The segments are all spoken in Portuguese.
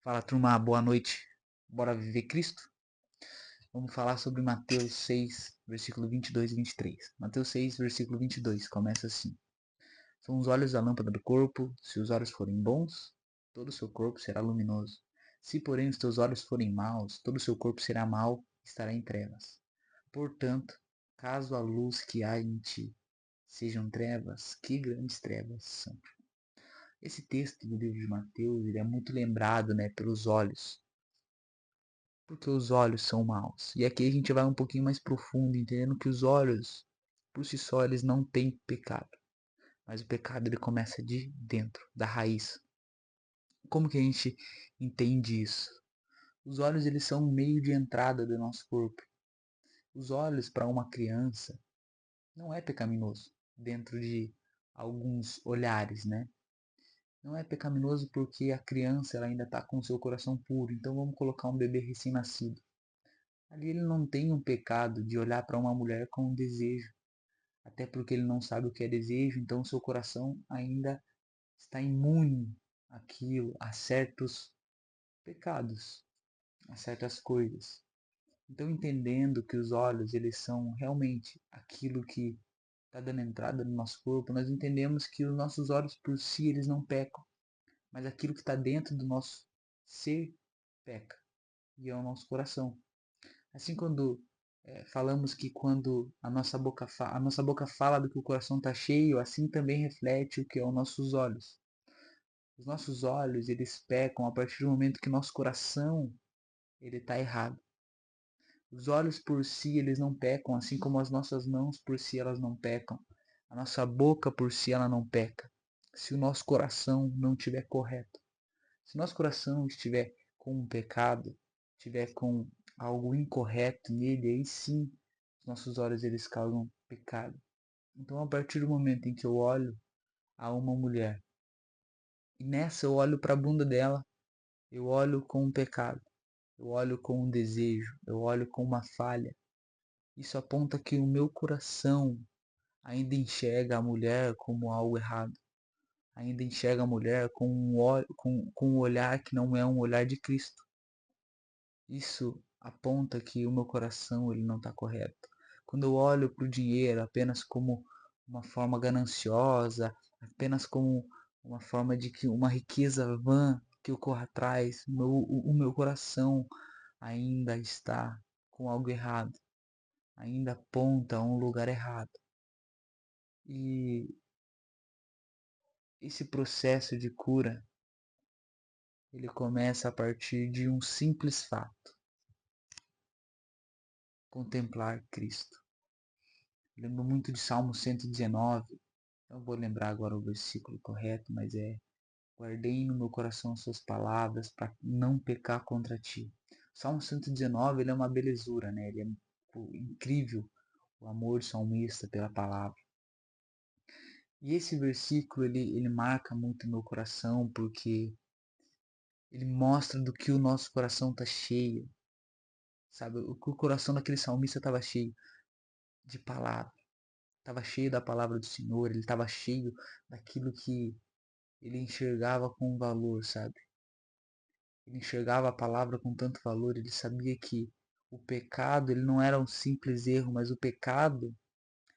Fala, turma, boa noite. Bora viver Cristo? Vamos falar sobre Mateus 6, versículo 22 e 23. Mateus 6, versículo 22, começa assim: São os olhos a lâmpada do corpo. Se os olhos forem bons, todo o seu corpo será luminoso. Se, porém, os teus olhos forem maus, todo o seu corpo será mau e estará em trevas. Portanto, caso a luz que há em ti sejam trevas, que grandes trevas são. Esse texto do livro de Mateus, ele é muito lembrado, pelos olhos, porque os olhos são maus. E aqui a gente vai um pouquinho mais profundo, entendendo que os olhos, por si só, eles não têm pecado. Mas o pecado ele começa de dentro, da raiz. Como que a gente entende isso? Os olhos eles são um meio de entrada do nosso corpo. Os olhos para uma criança não é pecaminoso dentro de alguns olhares, né? Não é pecaminoso porque a criança ela ainda está com o seu coração puro. Então vamos colocar um bebê recém-nascido. Ali ele não tem um pecado de olhar para uma mulher com um desejo, até porque ele não sabe o que é desejo, então seu coração ainda está imune àquilo, a certos pecados, a certas coisas. Então, entendendo que os olhos eles são realmente aquilo que está dando entrada no nosso corpo, nós entendemos que os nossos olhos por si eles não pecam, mas aquilo que está dentro do nosso ser peca, e é o nosso coração. Assim, quando falamos que quando a nossa boca fala do que o coração está cheio, assim também reflete o que é os nossos olhos. Os nossos olhos, eles pecam a partir do momento que nosso coração ele está errado. Os olhos por si, eles não pecam, assim como as nossas mãos por si, elas não pecam. A nossa boca por si, ela não peca. Se o nosso coração não estiver correto. Se nosso coração estiver com um pecado, estiver com algo incorreto nele, aí sim os nossos olhos eles causam pecado. Então, a partir do momento em que eu olho a uma mulher e nessa eu olho para a bunda dela, eu olho com um pecado, eu olho com um desejo, eu olho com uma falha. Isso aponta que o meu coração ainda enxerga a mulher como algo errado, ainda enxerga a mulher com um olhar que não é um olhar de Cristo. Isso aponta que o meu coração ele não está correto. Quando eu olho para o dinheiro apenas como uma forma gananciosa, apenas como uma forma de que uma riqueza vã que eu corro atrás, o meu coração ainda está com algo errado, ainda aponta a um lugar errado. E esse processo de cura, ele começa a partir de um simples fato: contemplar Cristo. Lembro muito de Salmo 119. Não vou lembrar agora o versículo correto, mas guardei no meu coração as suas palavras para não pecar contra ti. O Salmo 119, ele é uma belezura, né? Ele é incrível, o amor do salmista pela palavra. E esse versículo, ele marca muito meu coração, porque ele mostra do que o nosso coração está cheio, sabe? O que o coração daquele salmista estava cheio de palavra, estava cheio da palavra do Senhor, ele estava cheio daquilo que ele enxergava com valor, sabe? Ele enxergava a palavra com tanto valor, ele sabia que o pecado, ele não era um simples erro, mas o pecado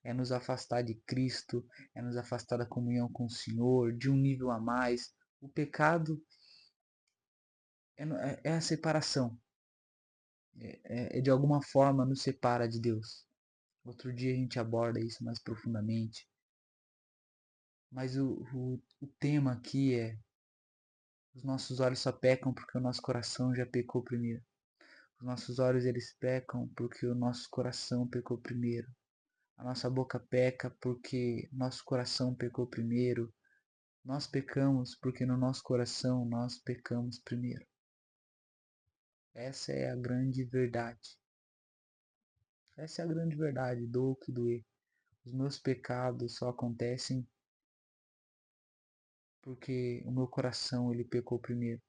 é nos afastar de Cristo, é nos afastar da comunhão com o Senhor, de um nível a mais. O pecado é a separação, é de alguma forma nos separa de Deus. Outro dia a gente aborda isso mais profundamente, mas o tema aqui é: os nossos olhos só pecam porque o nosso coração já pecou primeiro. Os nossos olhos eles pecam porque o nosso coração pecou primeiro. A nossa boca peca porque nosso coração pecou primeiro. Nós pecamos porque no nosso coração nós pecamos primeiro. Essa é a grande verdade. Essa é a grande verdade, doa o que doer. Os meus pecados só acontecem porque o meu coração ele pecou primeiro.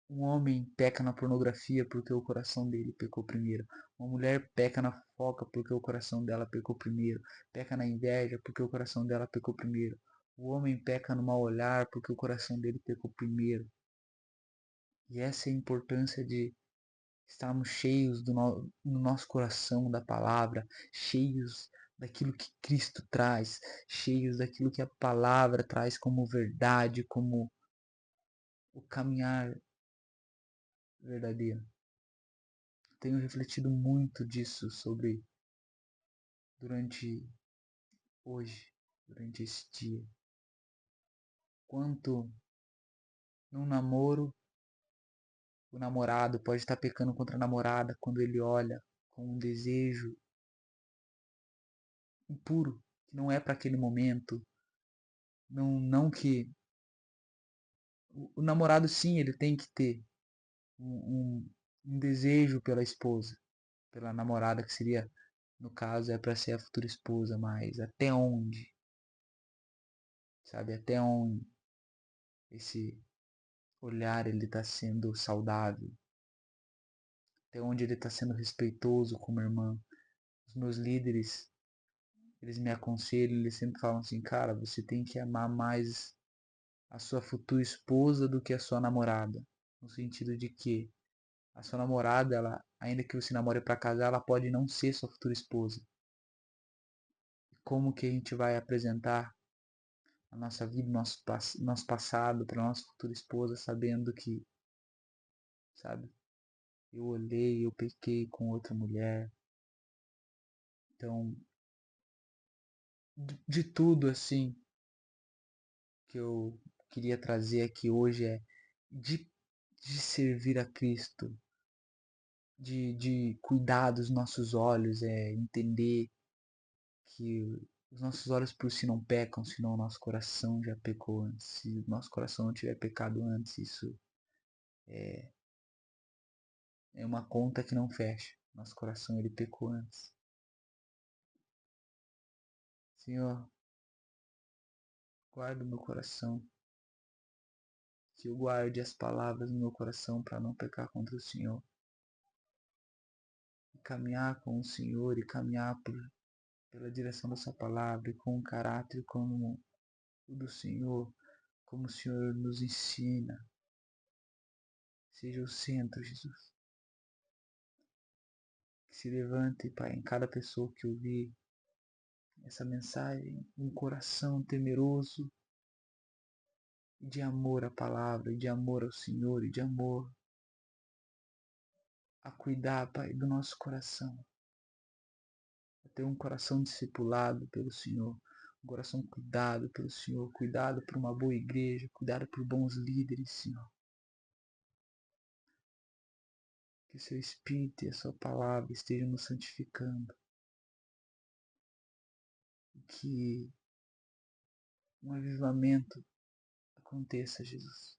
Um homem peca na pornografia porque o coração dele pecou primeiro. Uma mulher peca na fofoca porque o coração dela pecou primeiro. Peca na inveja porque o coração dela pecou primeiro. O homem peca no mau olhar porque o coração dele pecou primeiro. E essa é a importância de estarmos cheios no nosso coração da palavra, cheios daquilo que Cristo traz, cheios daquilo que a palavra traz como verdade, como o caminhar verdadeiro. Tenho refletido muito disso durante hoje, durante esse dia. Quanto num namoro, o namorado pode estar pecando contra a namorada quando ele olha com um desejo impuro, que não é para aquele momento. Não que o namorado, sim, ele tem que ter um desejo pela esposa, pela namorada, que seria, no caso, é para ser a futura esposa, mas até onde, sabe, até onde esse olhar ele está sendo saudável, até onde ele está sendo respeitoso como irmã. Os meus líderes, eles me aconselham, eles sempre falam assim, cara, você tem que amar mais a sua futura esposa do que a sua namorada, no sentido de que a sua namorada, ela, ainda que você namore para casar, ela pode não ser sua futura esposa. Como que a gente vai apresentar a nossa vida, nosso passado para nossa futura esposa, sabendo que, sabe, eu olhei, eu pequei com outra mulher. Então, de tudo assim que eu queria trazer aqui hoje é de, de servir a Cristo, de cuidar dos nossos olhos, é entender que os nossos olhos por si não pecam, senão o nosso coração já pecou antes. Se o nosso coração não tiver pecado antes, isso é uma conta que não fecha. Nosso coração ele pecou antes. Senhor, guarda o meu coração. Que eu guarde as palavras no meu coração para não pecar contra o Senhor. E caminhar com o Senhor e caminhar pela direção da sua palavra e com um caráter como o do Senhor, como o Senhor nos ensina. Seja o centro, Jesus. Que se levante, Pai, em cada pessoa que ouvir essa mensagem, um coração temeroso e de amor à palavra, e de amor ao Senhor, e de amor a cuidar, Pai, do nosso coração. A ter um coração discipulado pelo Senhor, um coração cuidado pelo Senhor, cuidado por uma boa igreja, cuidado por bons líderes, Senhor. Que o seu Espírito e a sua palavra estejam nos santificando. Que um avivamento aconteça, Jesus.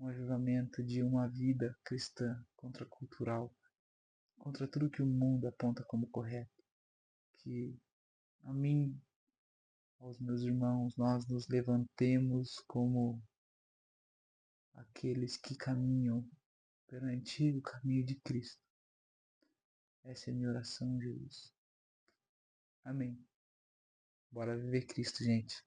Um avivamento de uma vida cristã contracultural, contra tudo que o mundo aponta como correto. Que a mim, aos meus irmãos, nós nos levantemos como aqueles que caminham pelo antigo caminho de Cristo. Essa é a minha oração, Jesus. Amém. Bora viver Cristo, gente.